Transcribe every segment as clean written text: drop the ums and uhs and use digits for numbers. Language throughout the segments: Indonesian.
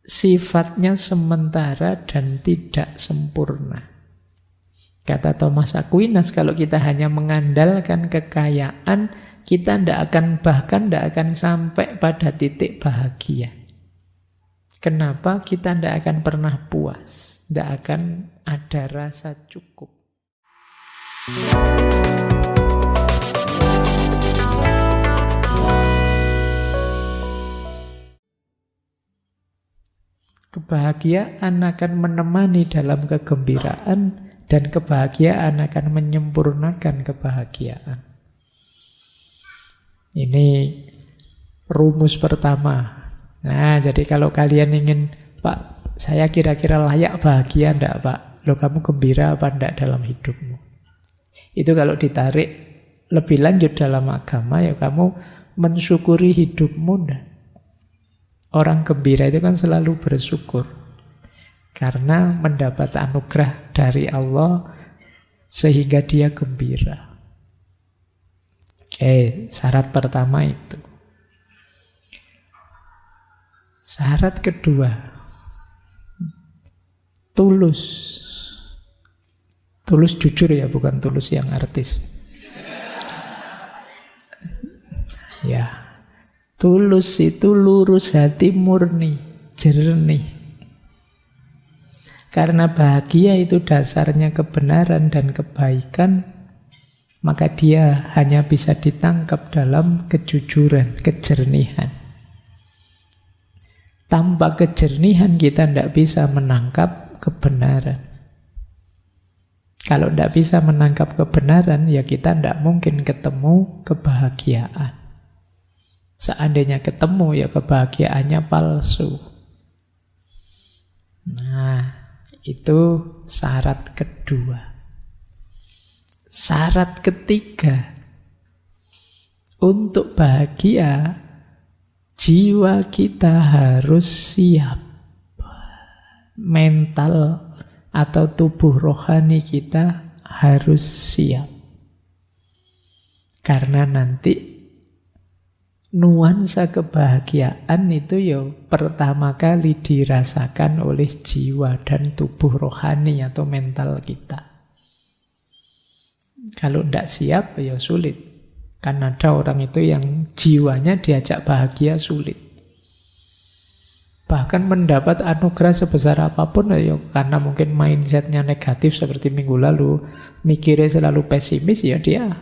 sifatnya sementara dan tidak sempurna. Kata Thomas Aquinas, kalau kita hanya mengandalkan kekayaan, kita bahkan tidak akan sampai pada titik bahagia. Kenapa? Kita tidak akan pernah puas, tidak akan ada rasa cukup. Kebahagiaan akan menemani dalam kegembiraan, dan kebahagiaan akan menyempurnakan kebahagiaan. Ini rumus pertama. Nah, jadi kalau kalian ingin, Pak, saya kira-kira layak bahagia enggak, Pak? Loh, kamu gembira apa enggak dalam hidupmu? Itu kalau ditarik lebih lanjut dalam agama, ya kamu mensyukuri hidupmu enggak? Orang gembira itu kan selalu bersyukur. Karena mendapat anugerah dari Allah sehingga dia gembira. Oke, syarat pertama itu. Syarat kedua, tulus. Tulus jujur ya, bukan tulus yang artis. Ya, tulus itu lurus hati, murni, jernih. Karena bahagia itu dasarnya kebenaran dan kebaikan, maka dia hanya bisa ditangkap dalam kejujuran, kejernihan. Tanpa kejernihan kita tidak bisa menangkap kebenaran. Kalau tidak bisa menangkap kebenaran, ya kita tidak mungkin ketemu kebahagiaan. Seandainya ketemu, ya kebahagiaannya palsu. Nah, itu syarat kedua. Syarat ketiga, untuk bahagia, jiwa kita harus siap. Mental atau tubuh rohani kita harus siap. Karena nanti nuansa kebahagiaan itu ya pertama kali dirasakan oleh jiwa dan tubuh rohani atau mental kita. Kalau tidak siap ya sulit. Kan ada orang itu yang jiwanya diajak bahagia sulit. Bahkan mendapat anugerah sebesar apapun ya karena mungkin mindsetnya negatif seperti minggu lalu, mikirnya selalu pesimis, ya dia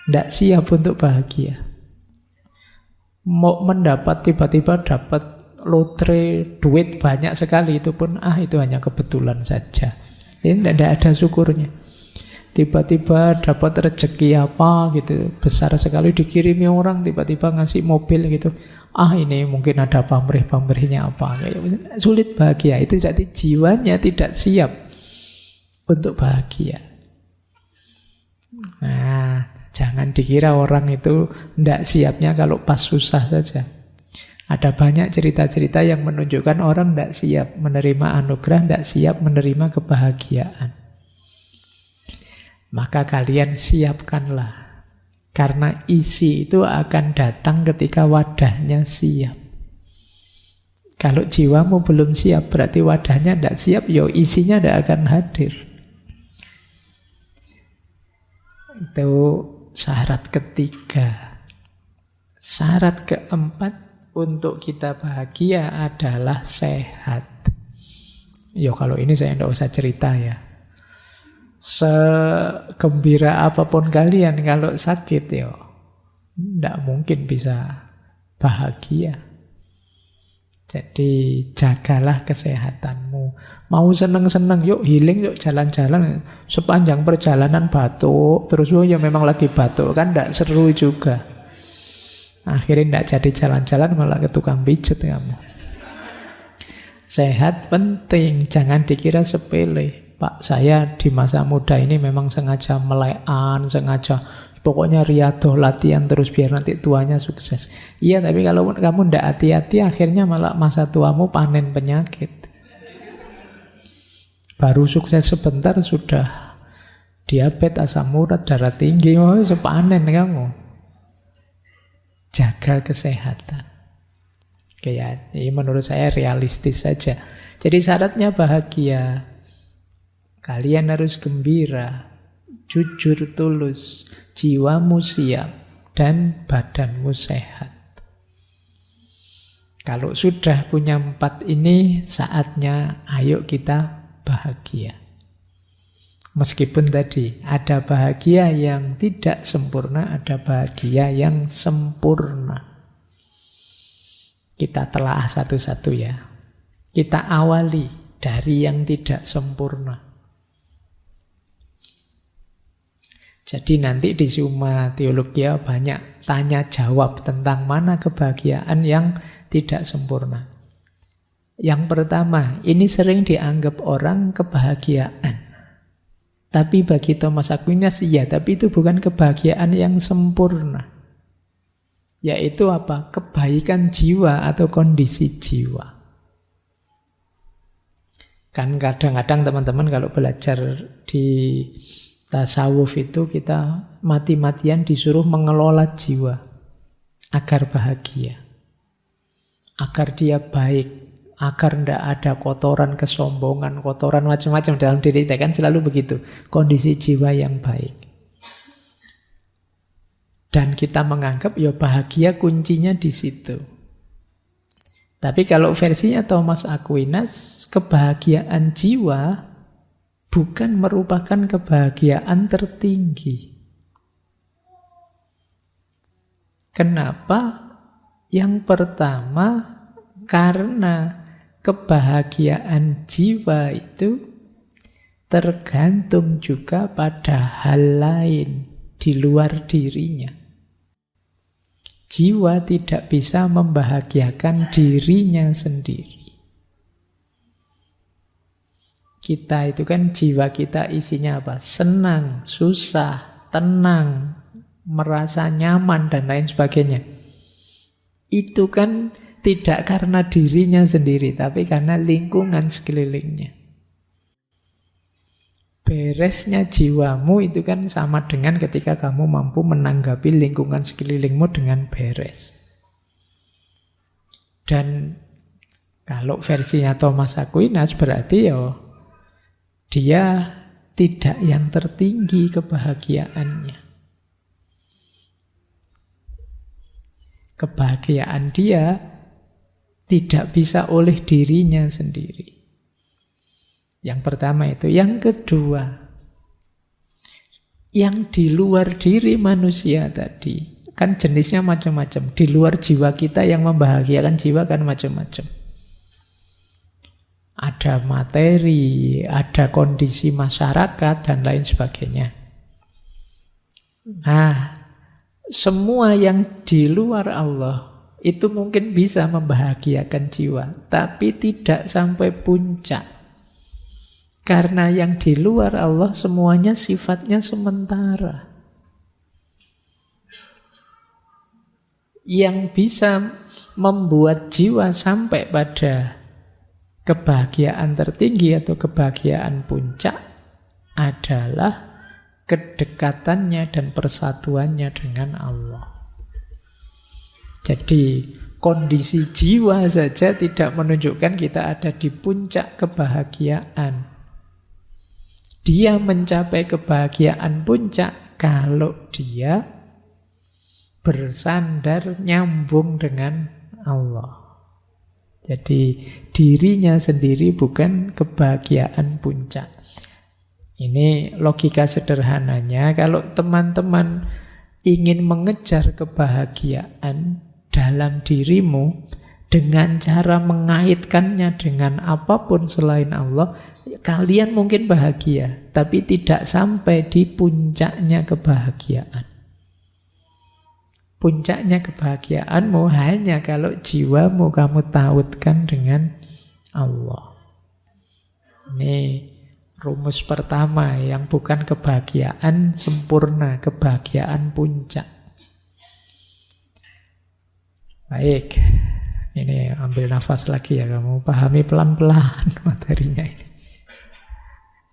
tidak siap untuk bahagia. Mau mendapat tiba-tiba dapat lotre duit banyak sekali, itu pun itu hanya kebetulan saja. Ini tidak ada syukurnya. Tiba-tiba dapat rezeki apa gitu besar sekali, dikirimi orang tiba-tiba ngasih mobil gitu. Ini mungkin ada pamrih-pamrihnya apa. Sulit bahagia. Itu berarti jiwanya tidak siap untuk bahagia. Nah, jangan dikira orang itu tidak siapnya kalau pas susah saja. Ada banyak cerita-cerita yang menunjukkan orang tidak siap menerima anugerah, tidak siap menerima kebahagiaan. Maka kalian siapkanlah. Karena isi itu akan datang ketika wadahnya siap. Kalau jiwamu belum siap, berarti wadahnya tidak siap, isinya tidak akan hadir. Itu syarat ketiga. Syarat keempat untuk kita bahagia adalah sehat. Kalau ini saya tidak usah cerita ya. Segembira apapun kalian, kalau sakit tidak mungkin bisa bahagia. Jadi jagalah kesehatanmu. Mau seneng-seneng, yuk healing, yuk jalan-jalan. Sepanjang perjalanan batuk, terus ya memang lagi batuk, kan tidak seru juga. Akhirnya tidak jadi jalan-jalan, malah ke tukang pijet kamu. Sehat penting, jangan dikira sepele. Pak, saya di masa muda ini memang sengaja melekan, sengaja pokoknya riadoh latihan terus biar nanti tuanya sukses. Iya, tapi kalau kamu tidak hati-hati, akhirnya malah masa tuamu panen penyakit. Baru sukses sebentar sudah diabetes, asam urat, darah tinggi, sepanen kamu. Jaga kesehatan. Oke ya, ini menurut saya realistis saja. Jadi syaratnya bahagia, kalian harus gembira, jujur tulus, jiwamu siap, dan badanmu sehat. Kalau sudah punya 4 ini, saatnya ayo kita bahagia. Meskipun tadi ada bahagia yang tidak sempurna, ada bahagia yang sempurna. Kita telah satu-satu ya. Kita awali dari yang tidak sempurna. Jadi nanti di Summa Theologia banyak tanya jawab tentang mana kebahagiaan yang tidak sempurna. Yang pertama, ini sering dianggap orang kebahagiaan. Tapi bagi Thomas Aquinas iya, tapi itu bukan kebahagiaan yang sempurna. Yaitu apa? Kebaikan jiwa atau kondisi jiwa. Kan kadang-kadang teman-teman kalau belajar di tasawuf itu kita mati-matian disuruh mengelola jiwa agar bahagia, agar dia baik, agar tidak ada kotoran kesombongan, kotoran macam-macam dalam diri kita, kan selalu begitu, kondisi jiwa yang baik. Dan kita menganggap ya bahagia kuncinya di situ. Tapi kalau versinya Thomas Aquinas, kebahagiaan jiwa bukan merupakan kebahagiaan tertinggi. Kenapa? Yang pertama, karena kebahagiaan jiwa itu tergantung juga pada hal lain di luar dirinya. Jiwa tidak bisa membahagiakan dirinya sendiri. Kita itu kan jiwa kita isinya apa? Senang, susah, tenang, merasa nyaman, dan lain sebagainya. Itu kan tidak karena dirinya sendiri, tapi karena lingkungan sekelilingnya. Beresnya jiwamu itu kan sama dengan ketika kamu mampu menanggapi lingkungan sekelilingmu dengan beres. Dan kalau versinya Thomas Aquinas berarti ya dia tidak yang tertinggi kebahagiaannya. Kebahagiaan dia tidak bisa oleh dirinya sendiri. Yang pertama itu. Yang kedua, yang di luar diri manusia tadi, kan jenisnya macam-macam. Di luar jiwa kita yang membahagiakan jiwa kan macam-macam. Ada materi, ada kondisi masyarakat, dan lain sebagainya. Nah, semua yang di luar Allah itu mungkin bisa membahagiakan jiwa, tapi tidak sampai puncak. Karena yang di luar Allah semuanya sifatnya sementara. Yang bisa membuat jiwa sampai pada kebahagiaan tertinggi atau kebahagiaan puncak adalah kedekatannya dan persatuannya dengan Allah. Jadi kondisi jiwa saja tidak menunjukkan kita ada di puncak kebahagiaan. Dia mencapai kebahagiaan puncak kalau dia bersandar nyambung dengan Allah. Jadi dirinya sendiri bukan kebahagiaan puncak. Ini logika sederhananya. Kalau teman-teman ingin mengejar kebahagiaan dalam dirimu dengan cara mengaitkannya dengan apapun selain Allah, kalian mungkin bahagia, tapi tidak sampai di puncaknya kebahagiaan. Puncaknya kebahagiaanmu hanya kalau jiwamu kamu tautkan dengan Allah. Ini rumus pertama yang bukan kebahagiaan sempurna, kebahagiaan puncak. Baik, ini ambil nafas lagi ya, kamu pahami pelan-pelan materinya ini.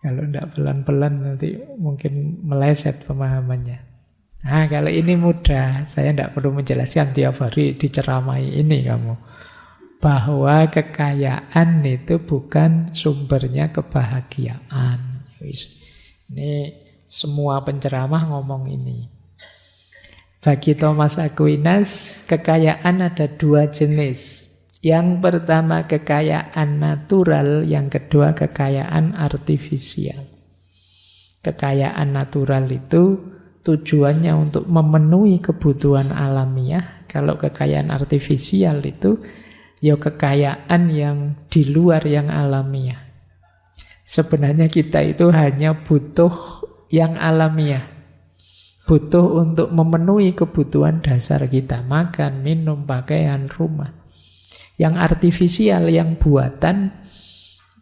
Kalau tidak pelan-pelan nanti mungkin meleset pemahamannya. Nah, kalau ini mudah, saya tidak perlu menjelaskan tiap hari diceramai ini kamu. bahwa kekayaan itu bukan sumbernya kebahagiaan. Ini semua penceramah ngomong ini. Bagi Thomas Aquinas, kekayaan ada dua jenis. Yang pertama kekayaan natural, yang kedua kekayaan artifisial. Kekayaan natural itu tujuannya untuk memenuhi kebutuhan alamiah. Kalau kekayaan artifisial itu ya kekayaan yang di luar yang alamiah. Sebenarnya kita itu hanya butuh yang alamiah. Butuh untuk memenuhi kebutuhan dasar kita. Makan, minum, pakaian, rumah. Yang artifisial, yang buatan,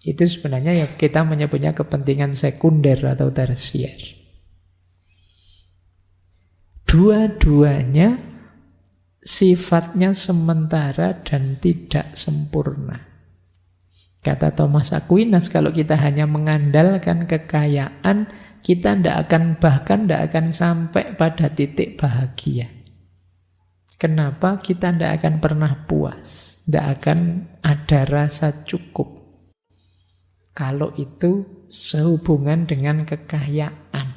itu sebenarnya ya kita menyebutnya kepentingan sekunder atau tersier. Dua-duanya sifatnya sementara dan tidak sempurna. Kata Thomas Aquinas, kalau kita hanya mengandalkan kekayaan, kita bahkan tidak akan sampai pada titik bahagia. Kenapa? Kita tidak akan pernah puas, tidak akan ada rasa cukup. Kalau itu sehubungan dengan kekayaan.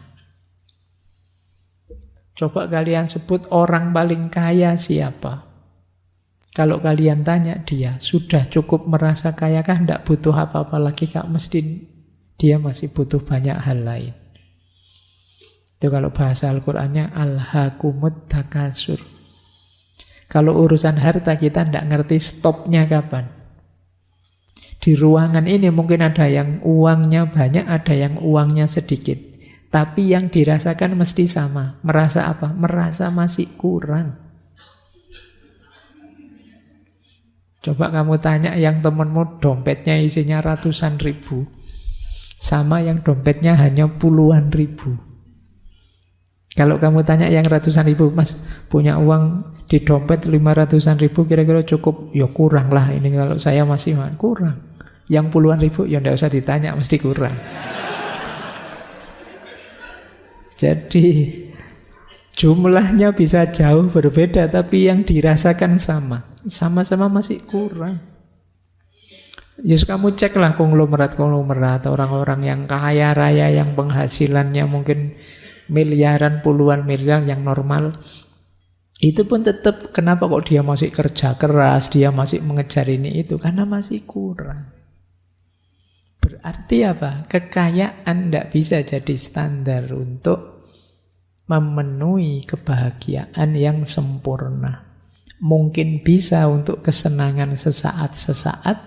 Coba kalian sebut orang paling kaya siapa? Kalau kalian tanya dia, sudah cukup merasa kaya kah? Tidak butuh apa-apa lagi kak? Mesti dia masih butuh banyak hal lain. Itu kalau bahasa Al-Qur'annya alhaakumut takasur. Kalau urusan harta kita tidak ngerti stopnya kapan. Di ruangan ini mungkin ada yang uangnya banyak, ada yang uangnya sedikit. Tapi yang dirasakan mesti sama. Merasa apa? Merasa masih kurang. Coba kamu tanya yang temanmu dompetnya isinya ratusan ribu, sama yang dompetnya hanya puluhan ribu. Kalau kamu tanya yang ratusan ribu, mas punya uang di dompet 500-an ribu kira-kira cukup? Ya kurang lah ini, kalau saya masih kurang. Yang puluhan ribu ya tidak usah ditanya, mesti kurang. Jadi jumlahnya bisa jauh berbeda, tapi yang dirasakan sama. Sama-sama masih kurang. Yus kamu ceklah konglomerat orang-orang yang kaya raya, yang penghasilannya mungkin miliaran, puluhan miliar, yang normal. Itu pun tetap, kenapa kok dia masih kerja keras, dia masih mengejar ini itu? Karena masih kurang. Berarti apa? Kekayaan tidak bisa jadi standar untuk memenuhi kebahagiaan yang sempurna. Mungkin bisa untuk kesenangan sesaat-sesaat,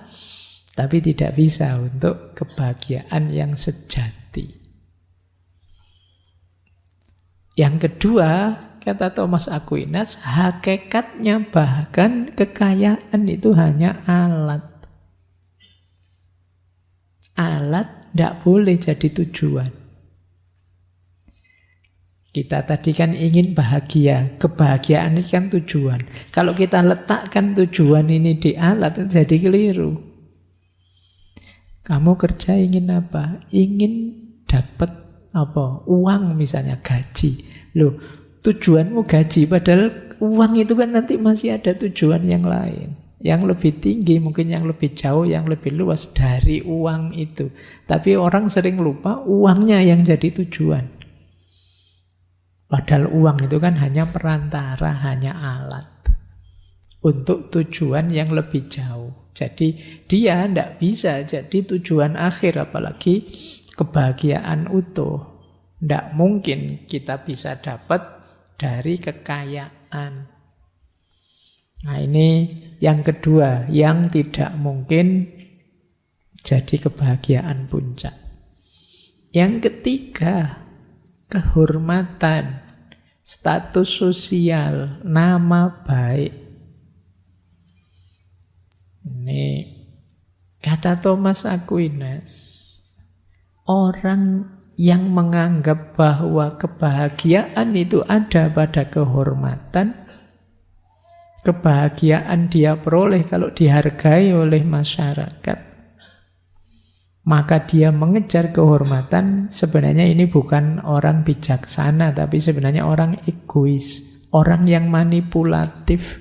tapi tidak bisa untuk kebahagiaan yang sejati. Yang kedua, kata Thomas Aquinas, hakikatnya bahkan kekayaan itu hanya alat. Alat tidak boleh jadi tujuan. Kita tadi kan ingin bahagia. Kebahagiaan ini kan tujuan. Kalau kita letakkan tujuan ini di alat, itu jadi keliru. Kamu kerja ingin apa? Ingin dapat apa? Uang misalnya, gaji. Loh, tujuanmu gaji, padahal uang itu kan nanti masih ada tujuan yang lain. Yang lebih tinggi, mungkin yang lebih jauh, yang lebih luas dari uang itu. Tapi orang sering lupa uangnya yang jadi tujuan. Padahal uang itu kan hanya perantara, hanya alat untuk tujuan yang lebih jauh. Jadi dia tidak bisa jadi tujuan akhir, apalagi kebahagiaan utuh. Tidak mungkin kita bisa dapat dari kekayaan. Nah ini yang kedua, yang tidak mungkin jadi kebahagiaan puncak. Yang ketiga, kehormatan, status sosial, nama baik. Ini kata Thomas Aquinas, orang yang menganggap bahwa kebahagiaan itu ada pada kehormatan, kebahagiaan dia peroleh kalau dihargai oleh masyarakat, maka dia mengejar kehormatan. Sebenarnya ini bukan orang bijaksana, tapi sebenarnya orang egois, orang yang manipulatif.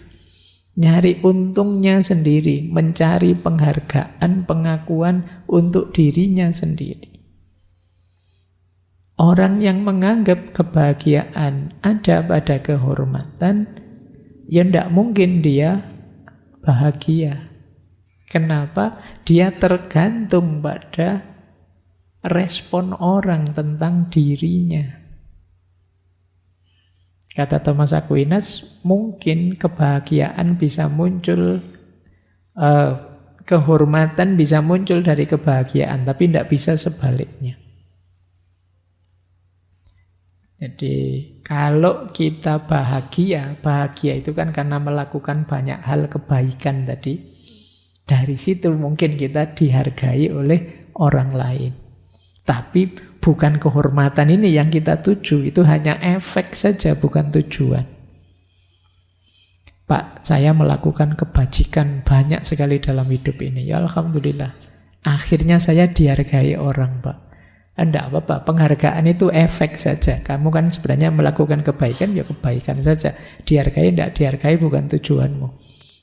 Nyari untungnya sendiri, mencari penghargaan, pengakuan untuk dirinya sendiri. Orang yang menganggap kebahagiaan ada pada kehormatan, ya tidak mungkin dia bahagia. Kenapa? Dia tergantung pada respon orang tentang dirinya. Kata Thomas Aquinas, mungkin kebahagiaan bisa muncul, kehormatan bisa muncul dari kebahagiaan, tapi tidak bisa sebaliknya. Jadi kalau kita bahagia itu kan karena melakukan banyak hal kebaikan tadi. Dari situ mungkin kita dihargai oleh orang lain. Tapi bukan kehormatan ini yang kita tuju, itu hanya efek saja, bukan tujuan. Pak, saya melakukan kebajikan banyak sekali dalam hidup ini. Ya alhamdulillah. Akhirnya saya dihargai orang, Pak. Tidak apa-apa, penghargaan itu efek saja. Kamu kan sebenarnya melakukan kebaikan, ya kebaikan saja. Dihargai, tidak dihargai bukan tujuanmu.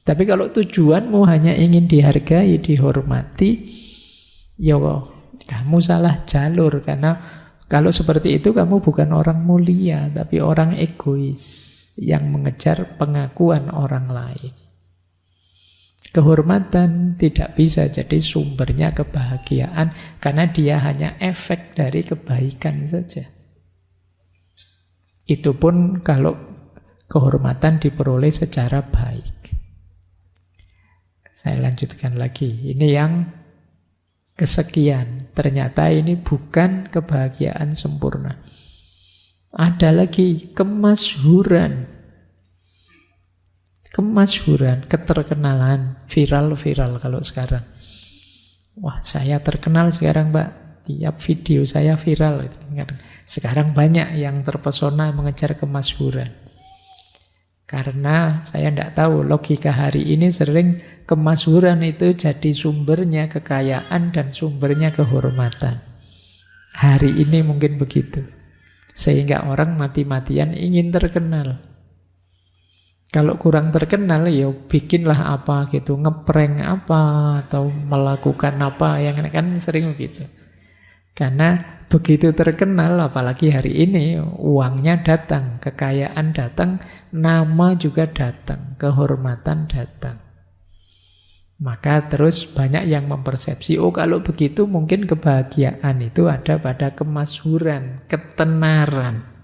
Tapi kalau tujuanmu hanya ingin dihargai, dihormati, ya kamu salah jalur. Karena kalau seperti itu kamu bukan orang mulia, tapi orang egois yang mengejar pengakuan orang lain. Kehormatan tidak bisa jadi sumbernya kebahagiaan karena dia hanya efek dari kebaikan saja. Itu pun kalau kehormatan diperoleh secara baik. Saya lanjutkan lagi. Ini yang kesekian. Ternyata ini bukan kebahagiaan sempurna. Ada lagi kemasyhuran. Kemasyhuran, keterkenalan, viral kalau sekarang. Wah, saya terkenal sekarang, Pak. Tiap video saya viral. Sekarang banyak yang terpesona mengejar kemasyhuran. Karena saya tidak tahu, logika hari ini sering kemasyhuran itu jadi sumbernya kekayaan dan sumbernya kehormatan. Hari ini mungkin begitu. Sehingga orang mati-matian ingin terkenal. Kalau kurang terkenal, ya bikinlah apa gitu, ngeprank apa, atau melakukan apa, yang kan sering begitu. Karena begitu terkenal, apalagi hari ini, uangnya datang, kekayaan datang, nama juga datang, kehormatan datang. Maka terus banyak yang mempersepsi, oh kalau begitu mungkin kebahagiaan itu ada pada kemasyhuran, ketenaran.